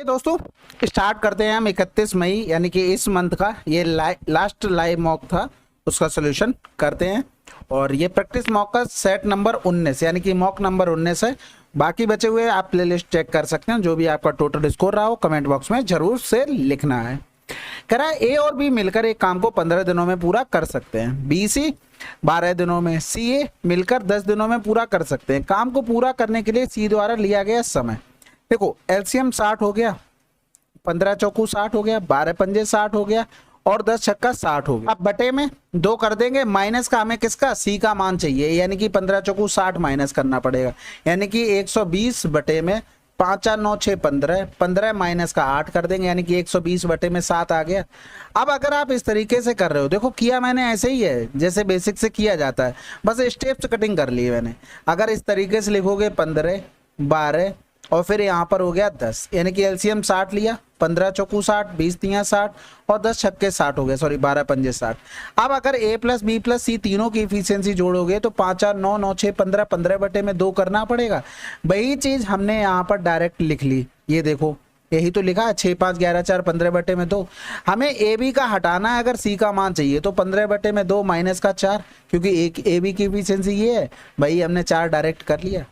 दोस्तों स्टार्ट करते हैं हम 31 मई यानी कि इस मंथ का ये लास्ट लाइव मॉक था, उसका सोल्यूशन करते हैं। और ये प्रैक्टिस मॉक का सेट नंबर 19 यानी कि मॉक नंबर 19 है। बाकी बचे हुए आप प्लेलिस्ट चेक कर सकते हैं। जो भी आपका टोटल स्कोर रहा हो कमेंट बॉक्स में जरूर से लिखना है। कह रहा है ए और बी मिलकर एक काम को 15 दिनों में पूरा कर सकते हैं। बी सी 12 दिनों में, सी ए मिलकर 10 दिनों में पूरा कर सकते हैं। काम को पूरा करने के लिए सी द्वारा लिया गया समय, देखो एलसीएम 60 हो गया, 15 चौकू 60 हो गया, 12 पंजे 60 हो गया और 10 छक्का 60 हो गया। अब बटे में 2 कर देंगे। माइनस का हमें किसका, सी का मान चाहिए, यानी कि 15 चौकू 60 माइनस करना पड़ेगा, यानी कि 120 बटे में 5 4 9 6 15, 15 माइनस का 8 कर देंगे, यानी कि 120 बटे में 7 आ गया। अब अगर आप इस तरीके से कर रहे हो, देखो किया मैंने ऐसे ही है जैसे बेसिक से किया जाता है, बस स्टेप्स कटिंग कर ली मैंने। अगर इस तरीके से लिखोगे 15 12 और फिर यहाँ पर हो गया 10, यानी कि एलसीएम 60 लिया, 15 चौकू 60, 20 तियां 60 और 10 छक्के 60 हो गए, सॉरी 12 पंजे 60। अब अगर ए प्लस बी प्लस सी तीनों की इफिशियंसी जोड़ोगे तो 5 4 9 9 6 15, 15 बटे में 2 करना पड़ेगा। वही चीज हमने यहाँ पर डायरेक्ट लिख ली, ये देखो यही तो लिखा है 6 5 11 4 15 बटे में 2। हमें ए बी का हटाना है, अगर सी का मान चाहिए तो 15 बटे में 2 माइनस का 4, क्योंकि एक ए बी की इफिशियंसी ये है, भाई हमने 4 डायरेक्ट कर लिया।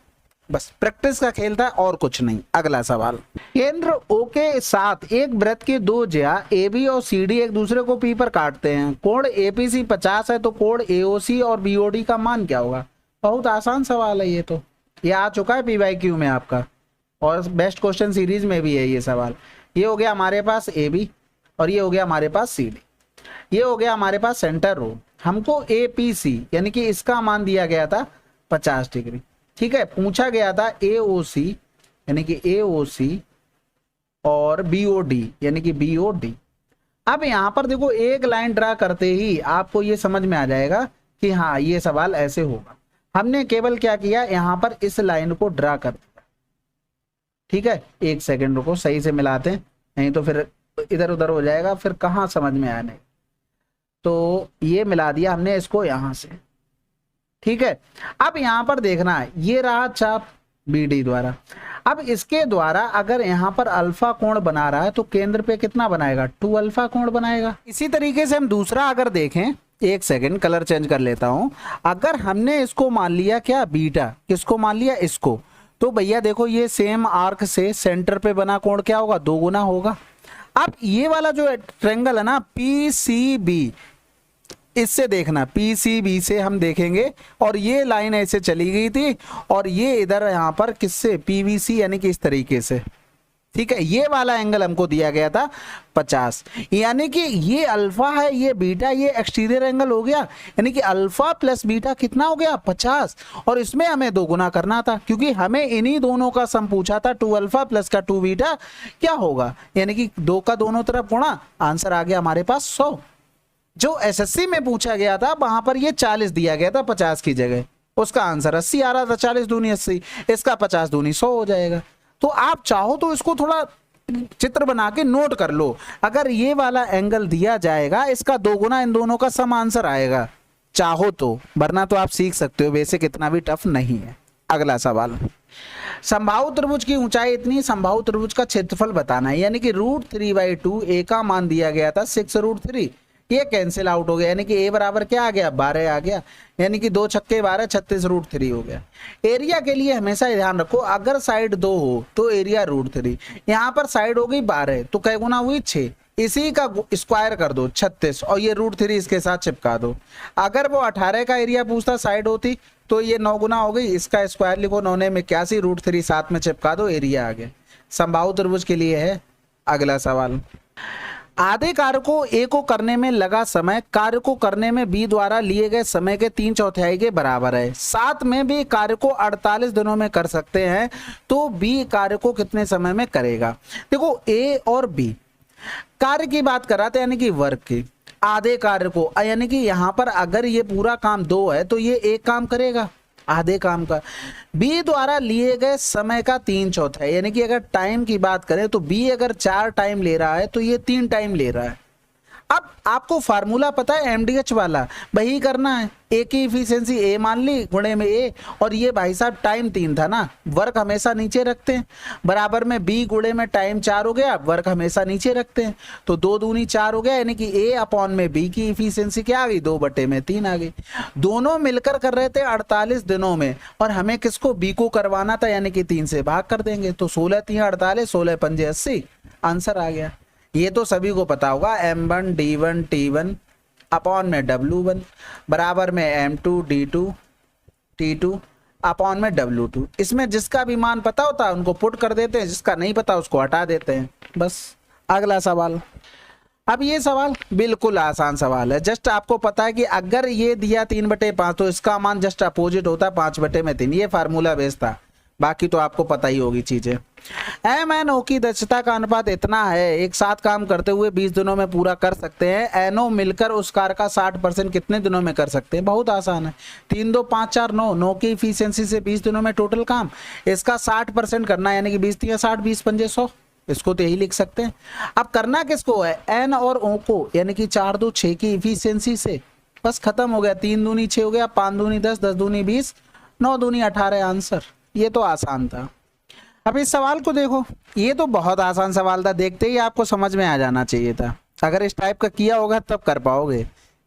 बस प्रैक्टिस का खेल था और कुछ नहीं। अगला सवाल, केंद्र ओ के साथ एक वृत्त के दो जिया ए बी और सी डी एक दूसरे को पी पर काटते हैं। कोण एपीसी 50 है तो कोण एओसी और बीओडी का मान क्या होगा। बहुत आसान सवाल है ये, तो ये आ चुका है पीवाईक्यू में आपका और बेस्ट क्वेश्चन सीरीज में भी है ये सवाल। ये हो गया हमारे पास ए बी और ये हो गया हमारे पास सी डी, ये हो गया हमारे पास सेंटर रो। हमको एपीसी यानी कि इसका मान दिया गया था 50 डिग्री, ठीक है। पूछा गया था एओसी यानी कि एओसी और बीओडी यानी कि बीओडी। अब यहां पर देखो एक लाइन ड्रा करते ही आपको ये समझ में आ जाएगा कि हाँ ये सवाल ऐसे होगा। हमने केवल क्या किया, यहां पर इस लाइन को ड्रा कर दिया, ठीक है। एक सेकंड रुको, सही से मिलाते हैं, नहीं तो फिर इधर उधर हो जाएगा, फिर कहां समझ में आने। तो ये मिला दिया हमने इसको यहां से, ठीक है। अब यहां पर देखना है, ये रहा चाप बीडी द्वारा। अब इसके द्वारा अगर यहां पर अल्फा कोण बना रहा है तो केंद्र पे कितना बनाएगा, 2 अल्फा कोण बनाएगा। इसी तरीके से हम दूसरा अगर देखें, एक सेकंड कलर चेंज कर लेता हूं। अगर हमने इसको मान लिया क्या बीटा, किसको मान लिया, इसको, तो भैया देखो ये सेम आर्क से सेंटर पे बना कोण क्या होगा, 2 गुना होगा। अब ये वाला जो ट्रायंगल है ना पीसीबी, इससे देखना पीसीबी से हम देखेंगे और ये लाइन ऐसे चली गई थी और ये इधर यहाँ पर किससे, पीवीसी यानी कि इस तरीके से, ठीक है। ये वाला एंगल हमको दिया गया था 50, यानी कि ये अल्फा है, ये बीटा, ये एक्सटीरियर एंगल हो गया, यानी कि अल्फा प्लस बीटा कितना हो गया 50। और इसमें हमें 2 गुना करना था क्योंकि हमें इन्हीं दोनों का सम पूछा था, 2 अल्फा प्लस का 2 बीटा क्या होगा, यानी कि 2 का दोनों तरफ गुणा, आंसर आ गया हमारे पास 100। जो एसएससी में पूछा गया था वहां पर ये 40 दिया गया था 50 की जगह, उसका आंसर 80 आ रहा था, 40 दूनी 80, इसका 50 दूनी 100 हो जाएगा। तो आप चाहो तो इसको थोड़ा चित्र बना के नोट कर लो, अगर ये वाला एंगल दिया जाएगा इसका 2 गुना इन दोनों का सम आंसर आएगा, चाहो तो, वरना तो आप सीख सकते हो, बेसिक इतना भी टफ नहीं है। अगला सवाल, संभाव त्रिभुज की ऊंचाई इतनी, संभाव त्रिभुज का क्षेत्रफल बताना है, यानी कि √3/2, ए का मान दिया गया था 6√3, ये कैंसिल आउट हो गया, यानी कि ए बराबर क्या आ गया, 12 आ गया, यानी कि 2 छक्के 12, 36√3 हो गया। एरिया के लिए हमेशा ध्यान रखो, अगर साइड 2 हो तो एरिया √3, यहाँ पर साइड हो गई 12 तो कै गुना हुई 6, इसी का स्क्वायर कर दो 36 और ये √3 इसके साथ चिपका दो। अगर वो 18 का एरिया पूछता साइड होती तो ये 9 गुना हो गई, इसका स्क्वायर लिखो, 9 ने 81, √3 साथ में चिपका दो, एरिया आ गया। संभाव त्रिभुज के लिए है। अगला सवाल, आधे कार्य को ए को करने में लगा समय कार्य को करने में बी द्वारा लिए गए समय के 3/4 के बराबर है। साथ में भी कार्य को 48 दिनों में कर सकते हैं, तो बी कार्य को कितने समय में करेगा। देखो ए और बी कार्य की बात कर रहा था, यानी कि वर्क की, आधे कार्य को, यानी कि यहां पर अगर ये पूरा काम 2 है तो ये 1 काम करेगा आधे काम का। बी द्वारा लिए गए समय का 3/4, यानी कि अगर टाइम की बात करें तो बी अगर 4 टाइम ले रहा है तो ये 3 टाइम ले रहा है। अब आपको फार्मूला पता है एमडीएच वाला, वही करना है। ए की इफिशियंसी ए मान ली गुणे में ए, और ये भाई साहब टाइम 3 था ना, वर्क हमेशा नीचे रखते हैं, बराबर में बी गुणे में टाइम 4 हो गया, वर्क हमेशा नीचे रखते हैं, तो 2 दूनी 4 हो गया, यानी कि ए अपॉन में बी की इफिशियंसी क्या आ गई, 2/3 आ गई। दोनों मिलकर कर रहे थे 48 दिनों में, और हमें किसको, बी को करवाना था, यानी कि 3 से भाग कर देंगे, तो 16 3 48, 16 पंजे 80, आंसर आ गया। ये तो सभी को पता होगा, M1 D1 T1 अपॉन में W1 बराबर में M2 D2 T2 अपॉन में W2। इसमें जिसका भी मान पता होता है उनको पुट कर देते हैं, जिसका नहीं पता उसको हटा देते हैं, बस। अगला सवाल। अब ये सवाल बिल्कुल आसान सवाल है, जस्ट आपको पता है कि अगर ये दिया 3/5 तो इसका मान जस्ट अपोजिट होता है 5/3, ये फार्मूला बेस था, बाकी तो आपको पता ही होगी चीजें। MNO की दक्षता का अनुपात इतना है, एक साथ काम करते हुए 20 दिनों में पूरा कर सकते हैं। NO मिलकर उस कार्य का 60% कितने दिनों में कर सकते हैं, बहुत आसान है, 3 2 5 4 9, 9 की इफिशियंसी से 20 दिनों में टोटल काम, इसका 60% करना है, यानी कि 20 3 60, 20 पंजे 100, इसको तो यही लिख सकते हैं। अब करना किसको है, N और O को, यानी कि 4 2 6 की इफिशियंसी से, बस खत्म हो गया, 3 दूनी 6 हो गया, 5 दूनी 10, 10 दूनी 20, 9 दूनी 18, आंसर। ये तो आसान था। अब इस सवाल को देखो, ये तो बहुत आसान सवाल था, देखते ही आपको समझ में आ जाना चाहिए था, अगर इस टाइप का किया होगा तब कर पाओगे,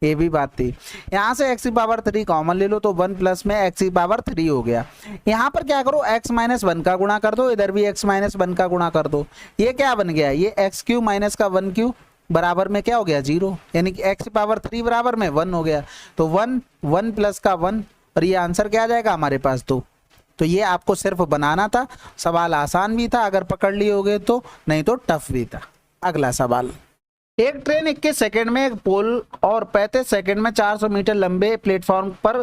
ये भी बात थी। यहाँ से x की पावर 3 कॉमन ले लो तो 1 प्लस में x की पावर 3 हो गया। यहाँ पर क्या करो, x माइनस 1 का गुणा कर दो, इधर भी x माइनस 1 का गुणा कर दो, ये क्या बन गया, ये x क्यू माइनस का 1 क्यू बराबर में क्या हो गया, 0, यानी कि x की पावर 3 बराबर में 1 हो गया, तो 1 1 प्लस का 1, और ये आंसर क्या आ जाएगा हमारे पास, 2। तो ये आपको सिर्फ बनाना था, सवाल आसान भी था अगर पकड़ लिए होगे तो, नहीं तो टफ भी था। अगला सवाल। एक ट्रेन 21 सेकंड में एक पोल और 35 सेकंड में 400 मीटर लंबे प्लेटफॉर्म पर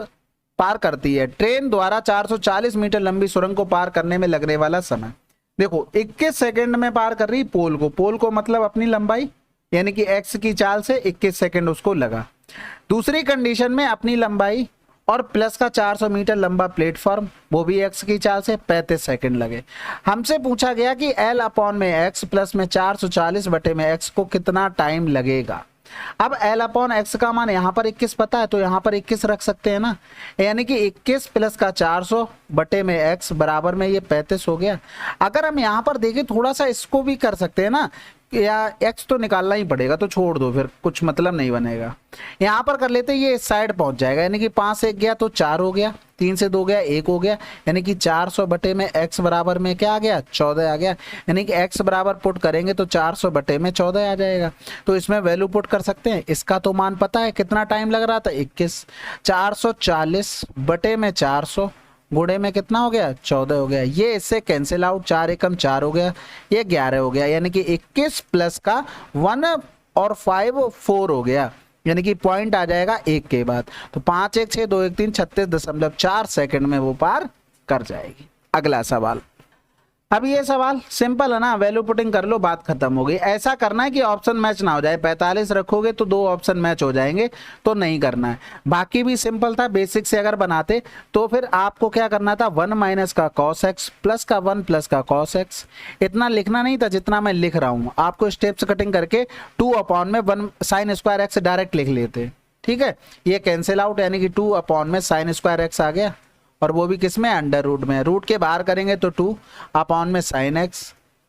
पार करती है। ट्रेन द्वारा 440 मीटर लंबी सुरंग को पार करने में लगने वाला समय, देखो 21 सेकंड में पार कर रही पोल को मतलब अपनी लंबाई, यानी कि x की चाल से 21 सेकंड उसको लगा। दूसरी कंडीशन में अपनी लंबाई और प्लस का 400 मीटर लंबा प्लेटफॉर्म, वो भी x की चाल से 35 सेकंड लगे। हमसे पूछा गया कि L अपॉन में x प्लस में 440 बटे में x को कितना टाइम लगेगा। अब L अपॉन x का मान यहाँ पर 21 पता है, तो यहाँ पर 21 रख सकते हैं ना, यानी कि 21 प्लस का 400 बटे में x बराबर में ये 35 हो गया। अगर हम यहाँ पर देखें थोड़ा सा इसको भी कर सकते हैं ना, या x तो निकालना ही पड़ेगा, तो छोड़ दो, फिर कुछ मतलब नहीं बनेगा। यहाँ पर कर लेते, ये इस साइड पहुंच जाएगा, यानी कि 5 से 1 गया तो 4 हो गया, 3 से 2 गया 1 हो गया, यानी कि 400 बटे में x बराबर में क्या आ गया, 14 आ गया, यानी कि x बराबर पुट करेंगे तो 400 बटे में 14 आ जाएगा। तो इसमें वैल्यू पुट कर सकते हैं, इसका तो मान पता है कितना टाइम लग रहा था, 21, 440 बटे में 400 गुणे में कितना हो गया, 14 हो गया। ये इससे कैंसिल आउट, 4 एकम 4 हो गया, ये 11 हो गया, यानी कि 21 प्लस का 1 और 5 4 हो गया, यानी कि पॉइंट आ जाएगा 1 के बाद। तो 5 1 6 2 1 3 36.4 सेकंड में वो पार कर जाएगी। अगला सवाल। अब ये सवाल सिंपल है ना, वैल्यू पुटिंग कर लो, बात खत्म हो गई। ऐसा करना है कि ऑप्शन मैच ना हो जाए, 45 रखोगे तो 2 ऑप्शन मैच हो जाएंगे, तो नहीं करना है। बाकी भी सिंपल था, बेसिक से अगर बनाते तो फिर आपको क्या करना था, 1 माइनस का cos x प्लस का 1 प्लस का cos x, इतना लिखना नहीं था जितना मैं लिख रहा हूँ। आपको स्टेप्स कटिंग करके 2 अपॉन में 1 साइन स्क्वायर x डायरेक्ट लिख लेते, ठीक है। ये कैंसिल आउट, यानी कि 2 अपॉन में साइन स्क्वायर x आ गया, और वो भी किसमें, अंडर रूट में। रूट के बाहर करेंगे तो 2 अपॉन में साइन x,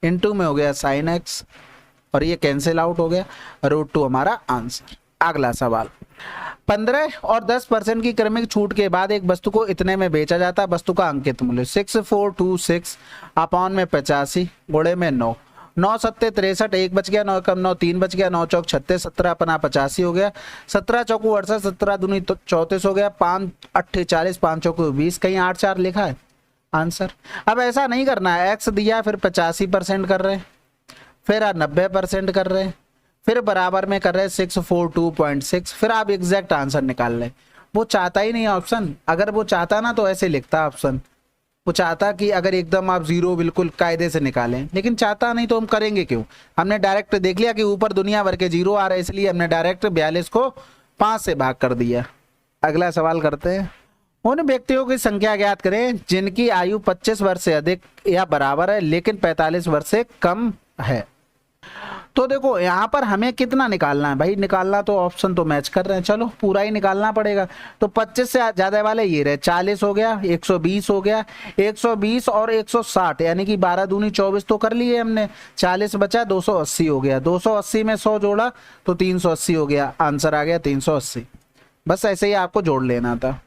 इनटू में हो गया साइन x, और ये कैंसिल आउट हो गया, √2 हमारा आंसर। अगला सवाल। 15 और 10% की क्रमिक छूट के बाद एक वस्तु को इतने में बेचा जाता है। वस्तु का अंकित मूल्य 6426 अपॉन में 85 गुणे में 9, 9 सत्ते 63, 1 बच गया, 9 कम 9 3 बच गया, 9 चौक 36, 17 अपना 85 हो गया, 17 चौकू 68, 17 दूनी 34 हो गया, 5 8 40, 5 चौकू 20, कहीं 8 4 लिखा है आंसर। अब ऐसा नहीं करना है, x दिया फिर 85% कर रहे, फिर 90% कर रहे, फिर बराबर में कर रहे 642.6, फिर आप एग्जैक्ट आंसर निकाल लें। वो चाहता ही नहीं ऑप्शन, अगर वो चाहता ना तो ऐसे लिखता ऑप्शन, वो चाहता कि अगर एकदम आप 0 बिल्कुल कायदे से निकालें, लेकिन चाहता नहीं तो हम करेंगे क्यों। हमने डायरेक्ट देख लिया कि ऊपर दुनिया भर के 0 आ रहे, इसलिए हमने डायरेक्ट 42 को 5 से भाग कर दिया। अगला सवाल करते हैं। उन व्यक्तियों की संख्या ज्ञात करें जिनकी आयु 25 वर्ष से अधिक या बराबर है लेकिन 45 वर्ष से कम है। तो देखो यहाँ पर हमें कितना निकालना है भाई, निकालना तो ऑप्शन तो मैच कर रहे हैं, चलो पूरा ही निकालना पड़ेगा। तो 25 से ज्यादा वाले ये रहे, 40 हो गया, 120 हो गया, 120 और 160 यानी कि 12 दूनी 24 तो कर लिए हमने, 40 बचा, 280 हो गया, 280 में 100 जोड़ा तो 380 हो गया, आंसर आ गया 380। बस ऐसे ही आपको जोड़ लेना था।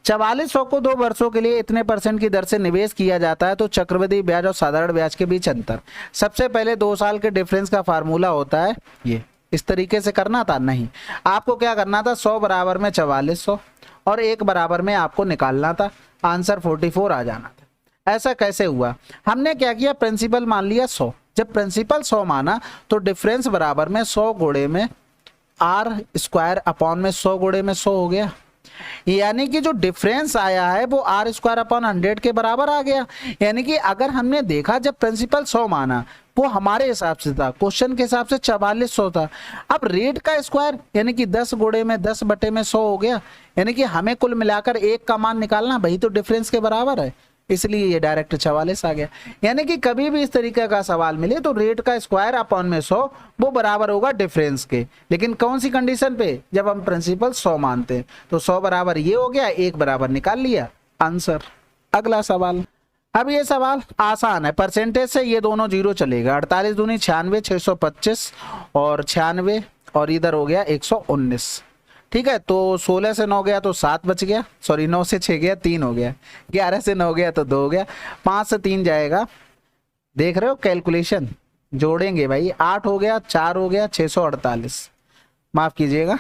4400 को 2 वर्षों के लिए इतने % की दर से निवेश किया जाता है, तो चक्रवृद्धि ब्याज और साधारण ब्याज के बीच अंतर। सबसे पहले 2 साल के डिफरेंस का फार्मूला होता है ये, इस तरीके से करना था, नहीं आपको क्या करना था, 100 बराबर में 4400 और 1 बराबर में आपको निकालना था, आंसर 44 आ जाना था। ऐसा कैसे हुआ, हमने क्या किया, प्रिंसिपल मान लिया 100, जब प्रिंसिपल 100 माना तो डिफरेंस बराबर में 100 गुणे में आर स्क्वायर अपॉन में 100 गुणे में 100 हो गया, यानी कि जो डिफरेंस आया है वो आर स्क्वायर अपॉन 100 के बराबर आ गया। यानी कि अगर हमने देखा जब प्रिंसिपल 100 माना वो हमारे हिसाब से था, क्वेश्चन के हिसाब से 4400 था, अब रेट का स्क्वायर यानी कि 10 गुणे में 10 बटे में 100 हो गया, यानी कि हमें कुल मिलाकर 1 का मान निकालना, वही तो डिफरेंस के बराबर है, इसलिए ये डायरेक्ट 44 आ गया। यानी कि कभी भी इस तरीके का सवाल मिले तो रेट का स्क्वायर अपॉन में 100 वो बराबर होगा डिफरेंस के, लेकिन कौन सी कंडीशन पे, जब हम प्रिंसिपल 100 मानते हैं। तो 100 बराबर ये हो गया, 1 बराबर निकाल लिया, आंसर। अगला सवाल, अब ये सवाल आसान है, परसेंटेज से ये दोनों जीरो चलेगा, 48 दूनी 96, 625 और 96 और इधर हो गया 119, ठीक है। तो 16 से 9 गया तो 7 बच गया, सॉरी 9 से 6 गया 3 हो गया, 11 से 9 गया तो 2 हो गया, 5 से 3 जाएगा, देख रहे हो कैलकुलेशन जोड़ेंगे भाई, 8 हो गया, 4 हो गया, 648, माफ कीजिएगा।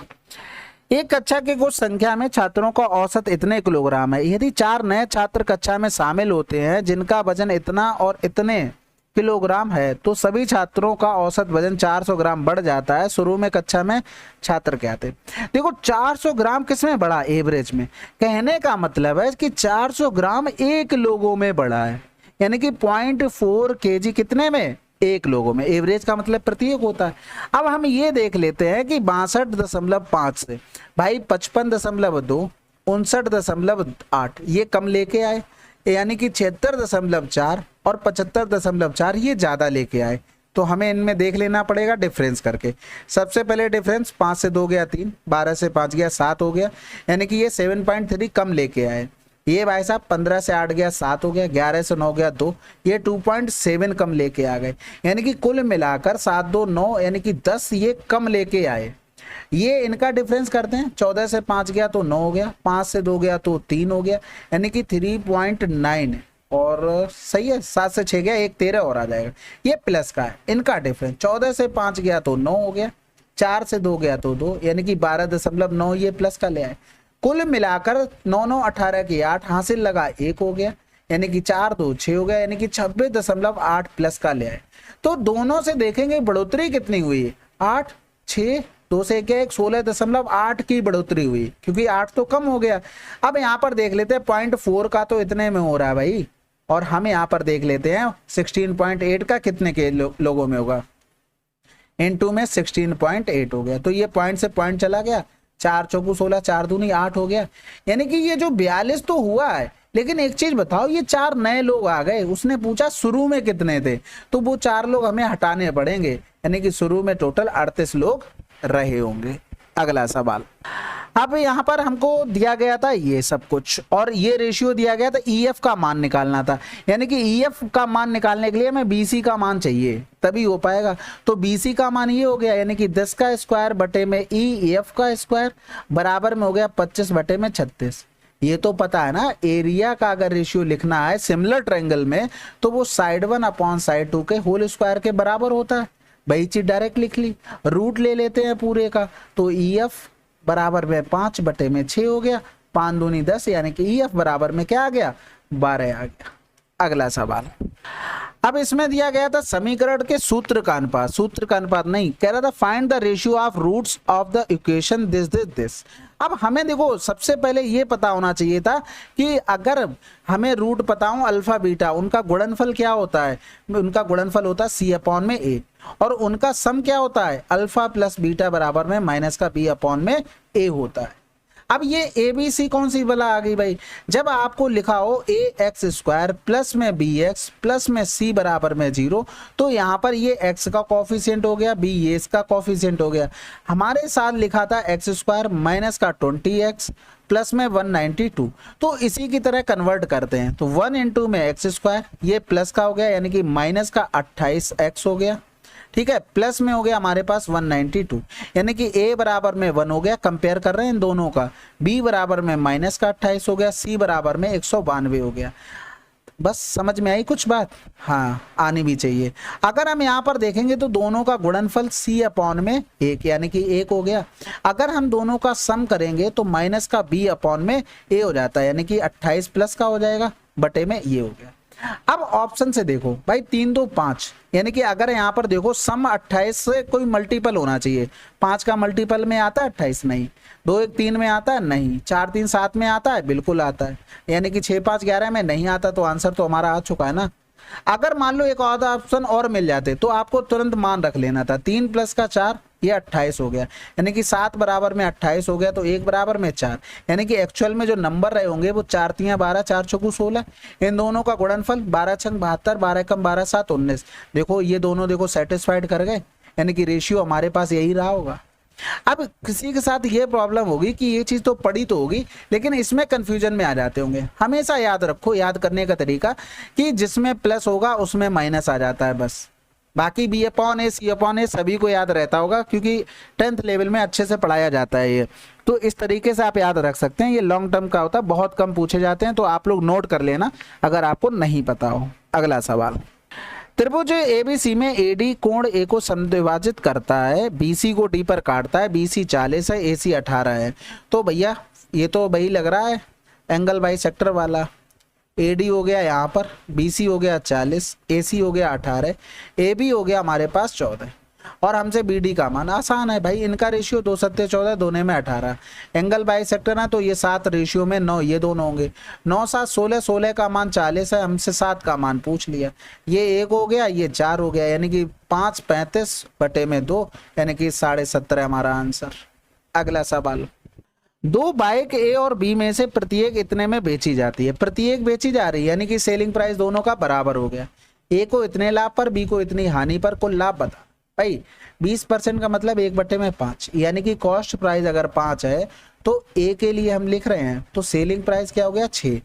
एक कक्षा के कुछ संख्या में छात्रों का औसत इतने किलोग्राम है, यदि 4 नए छात्र कक्षा में शामिल होते हैं जिनका वजन इतना और इतने किलोग्राम है, तो सभी छात्रों का औसत वजन 400 ग्राम बढ़ जाता है। शुरू में कक्षा में छात्र क्या थे, देखो 400 ग्राम किसमें बढ़ा, एवरेज में, कहने का मतलब है कि 400 ग्राम 1 लोगों में बढ़ा है, यानी कि 0.4 kg कितने में, 1 लोगों में, एवरेज का मतलब प्रत्येक होता है। अब हम ये देख लेते हैं कि 62.5 से भाई 55.2, 59.8 ये कम लेके आए, यानी कि 76.4 और 75.4 ये ज्यादा लेके आए, तो हमें इनमें देख लेना पड़ेगा डिफरेंस करके। सबसे पहले डिफरेंस 5 से 2 गया 3, 12 से 5 गया 7 हो गया, यानी कि ये 7.3 कम लेके आए। ये भाई साहब 15 से 8 गया 7 हो गया, 11 से 9 गया 2, ये 2.7 कम लेके आ गए, यानी कि कुल मिलाकर 7 2 9 यानी कि 10 ये कम लेके आए। ये इनका डिफरेंस करते हैं, 14 से 5 गया तो 9 हो गया, 5 से 2 गया तो 3 हो गया, यानी कि 3.9 और सही है, 7 से 6 गया 1 13 और आ जाएगा, ये प्लस का है इनका डिफरेंस। 14 से 5 गया तो 9 हो गया, 4 से 2 गया तो 2, यानी कि 12.9 ये प्लस का ले आए। कुल मिलाकर 9 9 18 की 8 हासिल लगा 1 हो गया, यानी कि 4 2 6 हो गया, यानी कि 26.8 प्लस का ले आए। तो दोनों से देखेंगे बढ़ोतरी कितनी हुई है, 8 6 2 से क्या 16.8 की बढ़ोतरी हुई, क्योंकि 8 तो कम हो गया। अब यहाँ पर देख लेते हैं 0.4 का तो इतने में हो रहा है भाई, और हम यहाँ पर देख लेते हैं 16.8 का कितने के लोगों में होगा, इनटू में 16.8 हो गया, तो ये पॉइंट से पॉइंट चला गया, 4 चौकू 16, 4 दूनी 8 हो गया, यानी कि ये जो 42 तो हुआ है, लेकिन एक चीज बताओ, ये 4 नए लोग आ गए, उसने पूछा शुरू में कितने थे, तो वो 4 लोग हमें हटाने पड़ेंगे, यानी कि शुरू में टोटल 38 लोग रहे होंगे। अगला सवाल, अब यहाँ पर हमको दिया गया था ये सब कुछ, और ये रेशियो दिया गया था, ईएफ का मान निकालना था, यानी कि ईएफ का मान निकालने के लिए हमें बीसी का मान चाहिए तभी हो पाएगा। तो बीसी का मान ये हो गया, यानी कि 10 का स्क्वायर बटे में ईएफ का स्क्वायर बराबर में हो गया 25 बटे में 36। ये तो पता है ना, एरिया का अगर रेशियो लिखना है सिमिलर ट्रायंगल में तो वो साइड 1 अपॉन साइड 2 के होल स्क्वायर के बराबर होता है, वही चीज डायरेक्ट लिख ली। रूट ले लेते हैं पूरे का, तो ईएफ बराबर में 5 बटे में 6 हो गया, 5 दूनी 10, यानी कि ईएफ बराबर में क्या आ गया, 12 आ गया। अगला सवाल, अब इसमें दिया गया था समीकरण के सूत्र का अनुपात, सूत्र का अनुपात नहीं, कह रहा था find the ratio of roots of the equation this this this. अब हमें देखो सबसे पहले ये पता होना चाहिए था कि अगर हमें रूट पता हो अल्फा बीटा, उनका गुणनफल क्या होता है, उनका गुणनफल होता है सी अपॉन में ए, और उनका सम क्या होता है, अल्फा प्लस बीटा बराबर में माइनस का बी अपॉन में ए होता है। अब ये ए बी सी कौन सी वाला आ गई भाई, जब आपको लिखा हो ए एक्स स्क्वायर प्लस में बी एक्स प्लस में सी बराबर में 0, तो यहाँ पर ये एक्स का कॉफिशिएंट हो गया, बी ये इसका कॉफिशिएंट हो गया। हमारे साथ लिखा था एक्स स्क्वायर माइनस का 20x प्लस में 192, तो इसी की तरह कन्वर्ट करते हैं। तो 1 इंटू में एक्स स्क्वायर, ये प्लस का हो गया यानी कि माइनस का 28x हो गया, ठीक है, प्लस में हो गया हमारे पास 192 यानी कि a बराबर में 1 हो गया, कंपेयर कर रहे हैं इन दोनों का, b बराबर में माइनस का 28 हो गया, c बराबर में 192 हो गया। बस समझ में आई कुछ बात? हाँ, आनी भी चाहिए। अगर हम यहाँ पर देखेंगे तो दोनों का गुणनफल c अपॉन में 1 यानी कि 1 हो गया। अगर हम दोनों का सम करेंगे तो माइनस का b अपॉन में a हो जाता है यानी कि 28 प्लस का हो जाएगा बटे में ये हो गया। अब ऑप्शन से देखो भाई 3 2 5 यानी कि अगर यहाँ पर देखो सम 28 से कोई मल्टीपल होना चाहिए। 5 का मल्टीपल में आता है 28? नहीं। 2 1 3 में आता है? नहीं। 4 3 7 में आता है? बिल्कुल आता है। यानी कि 6 5 11 में नहीं आता, तो आंसर तो हमारा आ चुका है ना। अगर मान लो एक और ऑप्शन और मिल जाते तो आपको तुरंत मान रख लेना था। 3 प्लस का 4 ये 28 हो गया यानी कि 7 बराबर में 28 हो गया, तो 1 बराबर में 4 यानी कि एक्चुअल में जो नंबर रहे होंगे वो 4 3 12 4 चौकू 16। इन दोनों का गुणनफल 12 छंग 72, 12 कम 12 7 19। देखो ये दोनों देखो सेटिस्फाइड कर गए, यानी कि रेशियो हमारे पास यही रहा होगा। अब किसी के साथ ये प्रॉब्लम होगी कि ये चीज तो पढ़ी तो होगी लेकिन इसमें कंफ्यूजन में आ जाते होंगे। हमेशा याद रखो, याद करने का तरीका कि जिसमें प्लस होगा उसमें माइनस आ जाता है बस। बाकी बी अपॉन ए सी अपॉन ए सभी को याद रहता होगा क्योंकि 10th लेवल में अच्छे से पढ़ाया जाता है ये। तो इस तरीके से आप याद रख सकते हैं। ये लॉन्ग टर्म का होता है, बहुत कम पूछे जाते हैं, तो आप लोग नोट कर लेना अगर आपको नहीं पता हो। अगला सवाल, त्रिभुज एबीसी में एडी कोण ए को समद्विभाजित करता है, बीसी को डी पर काटता है, बीसी 40 है, एसी 18 है। तो भैया ये तो वही लग रहा है एंगल बाई सेक्टर वाला। एडी हो गया यहाँ पर, बीसी हो गया 40, एसी हो गया 18, एबी हो गया हमारे पास 14 और हमसे बीडी का मान आसान है भाई। इनका रेशियो 2 7 14, दोनों में 18। एंगल बाई सेक्टर है तो ये 7 रेशियो में 9, ये दोनों होंगे 9 7 16, 16 का मान 40 है, हमसे 7 का मान पूछ लिया। ये 1 हो गया, ये 4 हो गया यानी कि 5 35 बटे में 2 यानी कि 17.5 हमारा आंसर। अगला सवाल, 2 बाइक ए और बी में से प्रत्येक इतने में बेची जाती है। प्रत्येक बेची जा रही है यानी कि सेलिंग प्राइस दोनों का बराबर हो गया। ए को इतने लाभ पर, बी को इतनी हानि पर, कुल लाभ बता भाई। 20% का मतलब 1/5 यानी कि कॉस्ट प्राइस अगर 5 है तो ए के लिए हम लिख रहे हैं तो सेलिंग प्राइस क्या हो गया 6।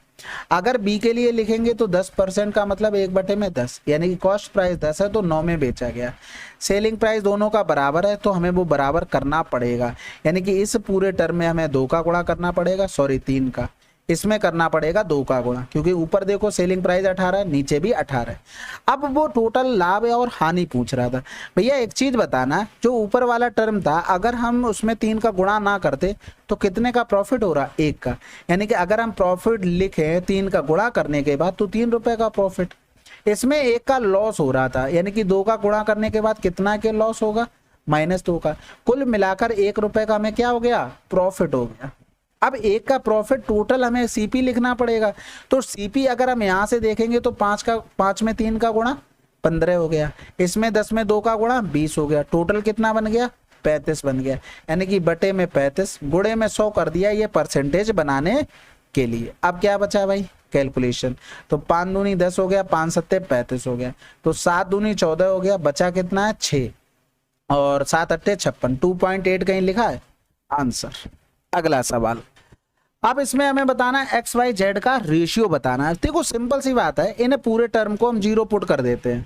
अगर बी के लिए लिखेंगे तो 10% का मतलब 1/10 यानी कि कॉस्ट प्राइस 10 है तो 9 में बेचा गया। सेलिंग प्राइस दोनों का बराबर है तो हमें वो बराबर करना पड़ेगा, यानी कि इस पूरे टर्म में हमें 2 का गुणा करना पड़ेगा, सॉरी 3 का, इसमें करना पड़ेगा 2 का गुणा क्योंकि ऊपर देखो सेलिंग प्राइस 18 है, नीचे भी 18 है। अब वो टोटल लाभ और हानि पूछ रहा था। भैया एक चीज बताना, जो ऊपर वाला टर्म था अगर हम उसमें 3 का गुणा ना करते तो कितने का प्रॉफिट हो रहा? 1 का। यानी कि अगर हम प्रॉफिट लिखे 3 का गुणा करने के बाद तो 3 रुपए का प्रॉफिट। इसमें 1 का लॉस हो रहा था यानी कि 2 का गुणा करने के बाद कितना के लॉस होगा? -2 का। कुल मिलाकर 1 रुपए का हमें क्या हो गया? प्रॉफिट हो गया। अब 1 का प्रॉफिट टोटल हमें सीपी लिखना पड़ेगा, तो सीपी अगर हम यहां से देखेंगे तो 5 में 3 का गुणा 15 हो गया, इसमें 10 में 2 का गुणा 20 हो गया। टोटल कितना बन गया? 35 बन गया यानी कि बटे में 35, गुणे में 100 कर दिया ये परसेंटेज बनाने के लिए। अब क्या बचा भाई? कैलकुलेशन। तो 5 दूनी 10 हो गया, 5 सत्ते 35 हो गया, तो 7 दूनी 14 हो गया, बचा कितना है? 6 और 7 अट्ठे 56। 2.8 कहीं लिखा है आंसर। अगला सवाल, अब इसमें हमें बताना है एक्स वाई जेड का रेशियो बताना है। देखो सिंपल सी बात है, इन्हें पूरे टर्म को हम 0 पुट कर देते हैं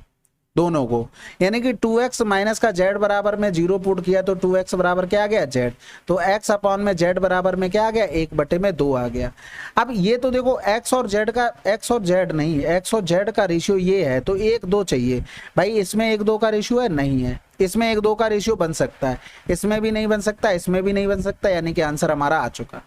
दोनों को, यानी कि 2x माइनस का z बराबर में 0 पुट किया तो 2x बराबर क्या आ गया? z। तो x अपॉन में z बराबर में क्या आ गया? 1/2 आ गया। अब ये तो देखो x और z का रेशियो ये है तो 1 2 चाहिए भाई। इसमें 1 2 का रेशियो है? नहीं है। इसमें 1 2 का रेशियो बन सकता है, इसमें भी नहीं बन सकता, इसमें भी नहीं बन सकता, यानी कि आंसर हमारा आ चुका।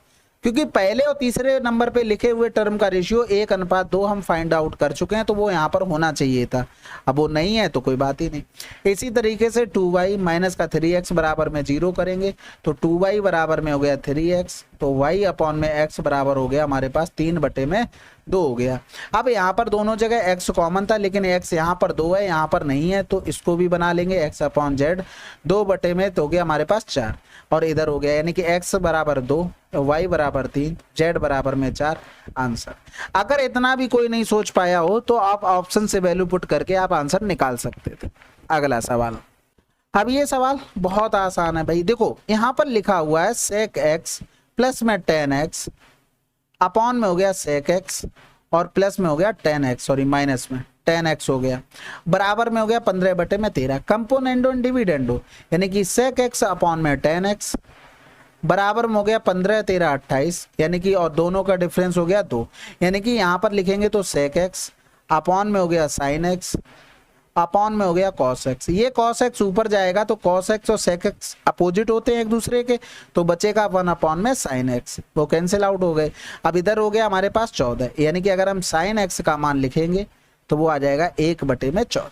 क्योंकि पहले और तीसरे नंबर पे लिखे हुए टर्म का रेशियो 1:2 हम फाइंड आउट कर चुके हैं, तो वो यहाँ पर होना चाहिए था। अब वो नहीं है तो कोई बात ही नहीं। इसी तरीके से 2y माइनस का 3x बराबर में 0 करेंगे तो 2y बराबर में हो गया 3x तो y अपॉन में x बराबर हो गया हमारे पास 3/2 हो गया। अब यहाँ पर दोनों जगह x कॉमन था, लेकिन x यहाँ पर 2 है, यहाँ पर नहीं है, तो इसको भी बना लेंगे। x अपॉन z 2/में तो हो गया हमारे पास 4, और इधर हो गया, यानी कि x बराबर 2, y बराबर 3, z बराबर में 4 आंसर। अगर इतना भी कोई नहीं सोच पाया हो तो आप ऑप्शन से वैल्यू पुट करके आप आंसर निकाल सकते थे। अगला सवाल। अब ये सवाल बहुत आसान है भाई। देखो यहाँ पर लिखा हुआ है sec x प्लस में tan x अपॉन में हो गया sec x और प्लस में हो गया tan x, सॉरी माइनस में tan x हो गया, बराबर में हो गया 15/13। कंपोनेंडो डिविडेंडो, यानी कि sec x अपॉन में tan x बराबर में हो गया 15 13 28, यानी कि और दोनों का डिफरेंस हो गया 2, यानी कि यहाँ पर लिखेंगे तो sec x अपॉन में हो गया sin x अपॉन में हो गया cos x। ये cos x ऊपर जाएगा तो cos x और sec x अपोजिट होते हैं एक दूसरे के, तो बचेगा 1 अपॉन में sin x, वो कैंसिल आउट हो गए। अब इधर हो गया हमारे पास 14, यानी कि अगर हम sin x का मान लिखेंगे तो वो आ जाएगा 1/14।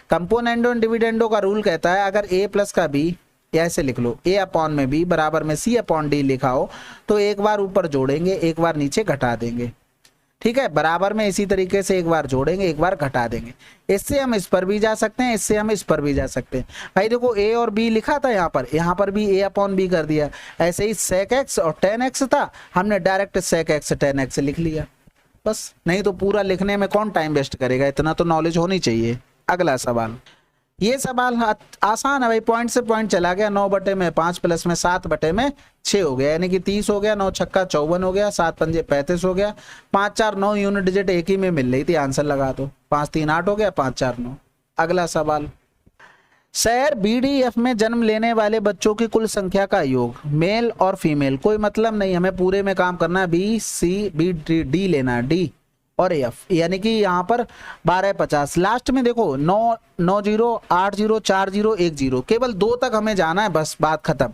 कंपोनेंडो डिविडेंडो का रूल कहता है अगर a प्लस का b, या ऐसे लिख लो a अपॉन में b बराबर में c अपॉन d लिखा हो तो एक बार ऊपर जोड़ेंगे, एक बार नीचे घटा देंगे, ठीक है। बराबर में इसी तरीके से एक बार जोड़ेंगे, एक बार घटा देंगे। इससे हम इस पर भी जा सकते हैं, इससे हम इस पर भी जा सकते हैं। भाई देखो a और b लिखा था यहाँ पर भी a अपॉन b कर दिया। ऐसे ही sec x और tan x था, हमने direct sec x tan x लिख लिया बस। नहीं तो पूरा लिखने में कौन टाइम वेस्ट करेगा, इतना तो नॉलेज होनी चाहिए। अगला सवाल। ये सवाल आसान है भाई, पॉइंट से पॉइंट चला गया। 9/5 प्लस में 7/6 हो गया, यानी कि 30 हो गया। 9 छक्का 54 हो गया, 7 पंजे 35 हो गया। 5 4 9 यूनिट डिजिट एक ही में मिल रही थी, आंसर लगा दो। 5 3 8 हो गया, 5 4 9। अगला सवाल। शहर BDF में जन्म लेने वाले बच्चों की कुल संख्या का योग, मेल और फीमेल, कोई मतलब नहीं, हमें पूरे में काम करना है। B लेना है, D और F, यानी कि यहाँ पर 12 50। लास्ट में देखो 9 9 0 8 0 4 0 1 0, केवल 2 तक हमें जाना है, बस बात खत्म।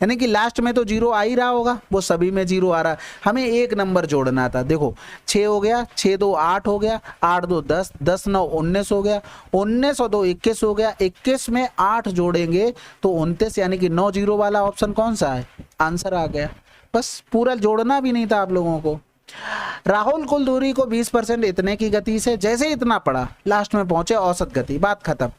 यानी कि लास्ट में तो 0 आ ही रहा होगा, वो सभी में 0 आ रहा है, हमें एक नंबर जोड़ना था। देखो 6 हो गया, 6 2 8 हो गया, 8 2 10, 10 9 19 हो गया, 19 और 2 21 हो गया। 21 में 8 जोड़ेंगे तो 29, यानी कि 9 0 वाला ऑप्शन कौन सा है, आंसर आ गया। बस पूरा जोड़ना भी नहीं था आप लोगों को। राहुल कुल दूरी को 20% इतने की गति से, जैसे इतना पड़ा लास्ट में पहुंचे औसत गति, बात खत्म।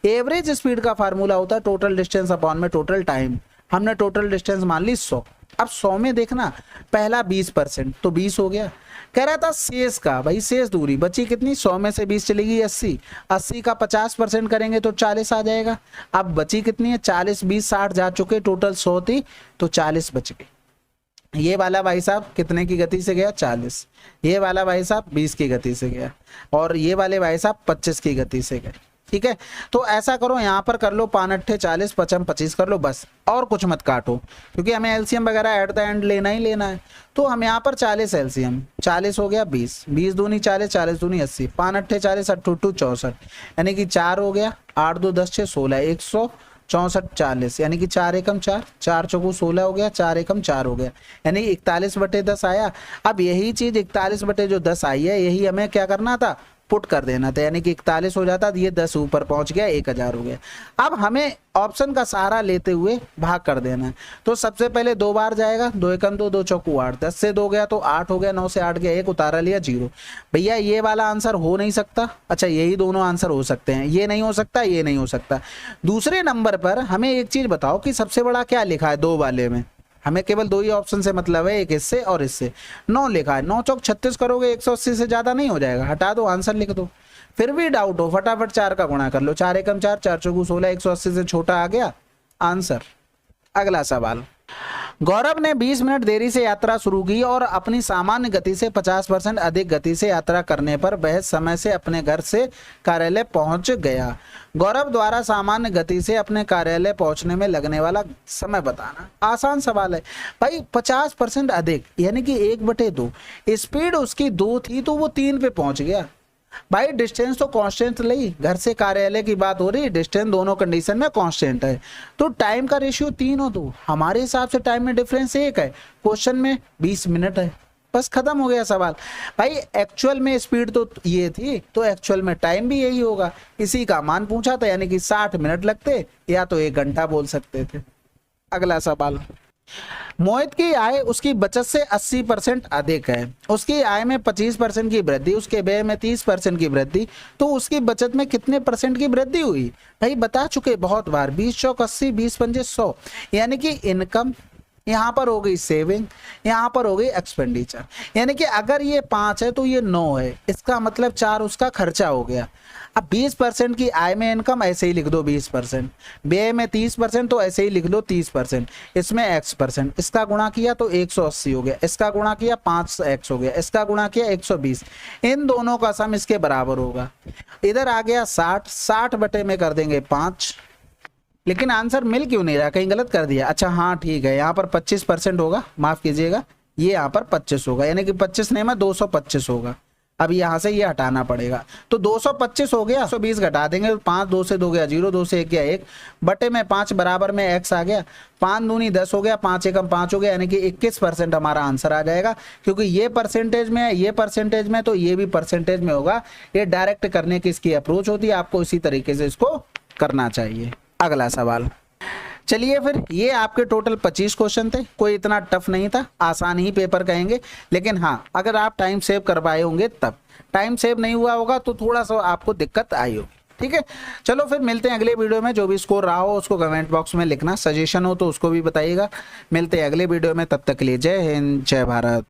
एवरेज स्पीड का फार्मूला होता है टोटल डिस्टेंस अपॉन में टोटल टाइम। हमने टोटल डिस्टेंस मान ली 100। अब 100 में देखना, पहला 20% तो 20 हो गया। कह रहा था शेष का, भाई शेष दूरी बची कितनी, 100 में से 20 चलेगी 80, 80 का 50% करेंगे तो 40 आ जाएगा। अब बची कितनी है, 40 20 60 जा चुके, टोटल 100 थी तो 40 बच गई। ये वाला भाई साहब कितने की गति से गया, 40। ये वाला भाई साहब 20 की गति से गया, और ये वाले भाई साहब 25 की गति से गए, ठीक है। तो ऐसा करो, यहाँ पर कर लो 5 8 40, 55 25 कर लो बस, और कुछ मत काटो, क्योंकि हमें एलसीएम वगैरह एट द एंड लेना ही लेना है। तो हम यहाँ पर 40 एलसीएम, 40 हो गया 20, 20 दूनी 40, 40 दूनी 80, 5 8 40, 8 2 64, यानी कि 4 हो गया, 8 2 10 6 16, 164 40, यानी कि 4 एकम 4, 4 चौगु 16 हो गया, 4 एकम 4 हो गया, यानी 41/10 आया। अब यही चीज 41/10 आई है, यही हमें क्या करना था, पुट कर देना था, यानी कि 41 हो जाता, ये 10 ऊपर पहुंच गया, 1000 हो गया। अब हमें ऑप्शन का सहारा लेते हुए भाग कर देना है। तो सबसे पहले 2 बार जाएगा, 2 एकम 2, 2 चौकू 8, 10 से 2 गया तो 8 हो गया, 9 से 8 गया 1, उतारा लिया 0। भैया ये वाला आंसर हो नहीं सकता, अच्छा यही दोनों आंसर हो सकते हैं, ये नहीं हो सकता, ये नहीं हो सकता। दूसरे नंबर पर हमें एक चीज बताओ कि सबसे बड़ा क्या लिखा है 2 वाले में, हमें केवल 2 ही ऑप्शन से मतलब है, एक इससे और इससे। 9 लिखा है, 9 चौक 36 करोगे 180 से ज्यादा नहीं हो जाएगा, हटा दो, आंसर लिख दो। फिर भी डाउट हो, फटाफट 4 का गुणा कर लो, 4 एकम 4, 4 चौगु 16, 180 से छोटा आ गया आंसर। अगला सवाल। गौरव ने 20 मिनट देरी से यात्रा शुरू की और अपनी सामान्य गति से 50% अधिक गति से यात्रा करने पर वह समय से अपने घर से कार्यालय पहुंच गया। गौरव द्वारा सामान्य गति से अपने कार्यालय पहुंचने में लगने वाला समय बताना। आसान सवाल है भाई, 50% अधिक यानी कि 1/2। स्पीड उसकी 2 थी तो वो 3 पे पहुंच गया। भाई डिस्टेंस तो कांस्टेंट ली, घर से कार्यालय की बात हो रही, डिस्टेंस दोनों कंडीशन में कांस्टेंट है, तो टाइम का रेशियो 3 हो, तो हमारे हिसाब से टाइम में डिफरेंस 1 है, क्वेश्चन में 20 मिनट है, बस खत्म हो गया सवाल। भाई एक्चुअल में स्पीड तो ये थी, तो एक्चुअल में टाइम भी यही होगा, इसी का मान पूछा था, यानी कि 60 मिनट लगते या तो 1 घंटा बोल सकते थे। अगला सवाल। मोहित की आय उसकी बचत से 80% अधिक है, उसकी आय में 25% की वृद्धि, उसके व्यय में 30% की वृद्धि, तो उसकी बचत में कितने परसेंट की वृद्धि हुई? भाई बता चुके बहुत बार, 20 चौक 80, 20 पंजे 100, यानी कि इनकम यहाँ पर हो गई सेविंग, यहाँ पर हो गई एक्सपेंडिचर। यानी कि अगर ये 5 है तो ये 9 है, इसका मतलब 4 उसका खर्चा हो गया। अब 20% की आय में इनकम ऐसे ही लिख दो 20%, व्यय में 30% तो ऐसे ही लिख लो 30%, इसमें x%, इसका गुणा किया तो 180 हो गया, इसका गुणा किया 5x हो गया, इसका गुणा किया 120, इन दोनों का सम इसके बराबर होगा। इधर आ गया 60, 60 बटे में कर देंगे 5, लेकिन आंसर मिल क्यों नहीं रहा, कहीं गलत कर दिया? अच्छा हाँ ठीक है, यहाँ पर 25% होगा, माफ कीजिएगा, ये यहाँ पर 25 होगा, यानी कि 25 नहीं में 225 होगा। अब यहाँ से ये हटाना पड़ेगा, तो 225 हो गया, 120 घटा देंगे, 5 2 से 2 गया 0, 2 से 1 गया 1, बटे में 5 बराबर में x आ गया, 5 दूनी 10 हो गया, 5 एकम 5 हो गया, यानी कि 21% हमारा आंसर आ जाएगा। क्योंकि ये परसेंटेज में है, ये परसेंटेज में, तो ये भी परसेंटेज में होगा। ये डायरेक्ट करने की इसकी अप्रोच होती है, आपको इसी तरीके से इसको करना चाहिए। अगला सवाल, चलिए फिर, ये आपके टोटल 25 क्वेश्चन थे, कोई इतना टफ नहीं था, आसान ही पेपर कहेंगे। लेकिन हाँ, अगर आप टाइम सेव कर पाए होंगे तब, टाइम सेव नहीं हुआ होगा तो थोड़ा सा आपको दिक्कत आई होगी। ठीक है, चलो फिर मिलते हैं अगले वीडियो में। जो भी स्कोर रहा हो उसको कमेंट बॉक्स में लिखना, सजेशन हो तो उसको भी बताइएगा। मिलते हैं अगले वीडियो में, तब तक के लिए जय हिंद, जय भारत।